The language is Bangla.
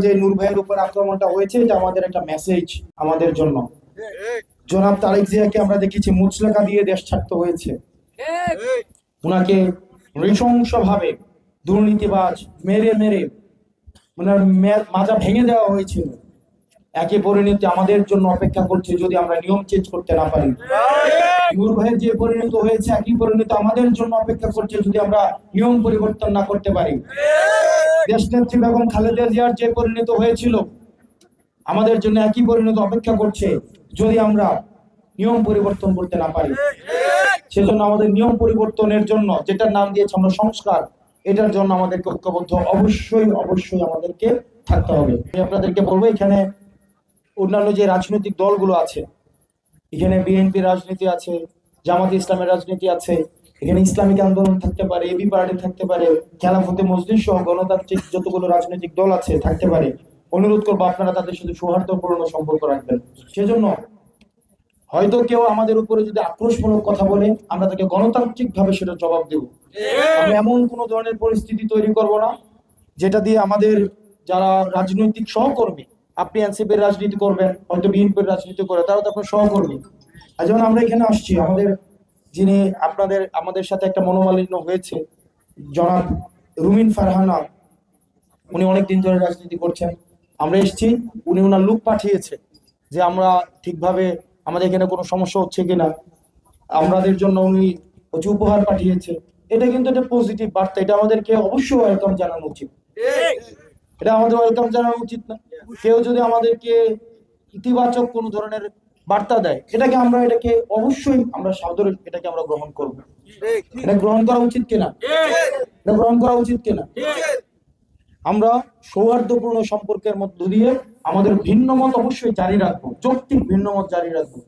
যে নূর ভাইয়ের উপর আক্রমণটা হয়েছে, এটা আমাদের একটা মেসেজ আমাদের জন্য। জনাব তারেক জিয়াকে আমরা দেখেছি মুচলেকা দিয়ে দেশ ছাড়তে হয়েছে, উনাকে নৃশংসভাবে দুর্নীতিবাজ মেরে মেরে ওনার মাজা ভেঙে দেওয়া হয়েছিল। একই পরিণতি আমাদের জন্য অপেক্ষা করছে যদি আমরা নিয়ম চেঞ্জ করতে না পারি। নূর ভাইয়ের যে পরিণত হয়েছে একই পরিণতি আমাদের জন্য অপেক্ষা করছে যদি আমরা নিয়ম পরিবর্তন না করতে পারি। দেশনেত্রী বেগম খালেদা জিয়ার যে পরিণত হয়েছিল আমাদের জন্য একই পরিণতি অপেক্ষা করছে যদি আমরা নিয়ম পরিবর্তন করতে না পারি। সেজন্য আমাদের নিয়ম পরিবর্তনের জন্য, যেটার নাম দিয়েছে আমরা সংস্কার, এটার জন্য আমাদেরকে ঐক্যবদ্ধ অবশ্যই অবশ্যই আমাদেরকে থাকতে হবে। আমি আপনাদেরকে বলবো, এখানে অন্যান্য যে রাজনৈতিক দলগুলো আছে, এখানে বিএনপি রাজনীতি আছে, জামাতে ইসলামের রাজনীতি আছে, এখানে ইসলামিক আন্দোলন থাকতে পারে, এবি পার্টি থাকতে পারে, খেলাফতে মজলিস সহ গণতান্ত্রিক যতগুলো রাজনৈতিক দল আছে থাকতে পারে। অনুরোধ করবো আপনারা তাদের সাথে সৌহার্দ্যপূর্ণ সম্পর্ক রাখবেন। সেজন্য হয়তো কেউ আমাদের উপরে যদি আক্রোশমূলক কথা বলে, আমরা তাকে গণতান্ত্রিক ভাবে সেটা জবাব দেব। আমরা এমন কোন ধরনের পরিস্থিতি তৈরি করব না যেটা দিয়ে আমাদের যারা রাজনৈতিক সহকর্মী, আপনি এনসিপির রাজনীতি করবেন, হয়তো বিএনপির রাজনীতি করে, তারা তো আপনার সহকর্মী। আর যখন আমরা এখানে আসছি, যিনি আমাদের সাথে একটা মনোমালিন্য হয়েছে, জনাব রুমিন ফারহানা, উনি অনেকদিন ধরে রাজনীতি করছেন। আমরা এসেছি, উনি ওনার লোক পাঠিয়েছে যে আমরা ঠিকভাবে আমাদের এখানে কোনো সমস্যা হচ্ছে কিনা, আমাদের জন্য উনি উপহার পাঠিয়েছে। এটা কিন্তু একটা পজিটিভ বার্তা, এটা আমাদেরকে অবশ্যই ওয়েলকাম জানানো উচিত। এটা আমাদের ওয়েলকাম জানানো উচিত না? কেউ যদি আমাদেরকে ইতিবাচক কোনো ধরনের বার্তা দেয়, এটাকে অবশ্যই আমরা সাদরে এটাকে আমরা গ্রহণ করব। এটা গ্রহণ করা উচিত কিনা? এটা গ্রহণ করা উচিত কিনা? আমরা সৌহার্দ্যপূর্ণ সম্পর্কের মধ্য দিয়ে আমাদের ভিন্ন মত অবশ্যই জারি রাখবো, যৌক্তিক ভিন্ন মত জারি রাখবো।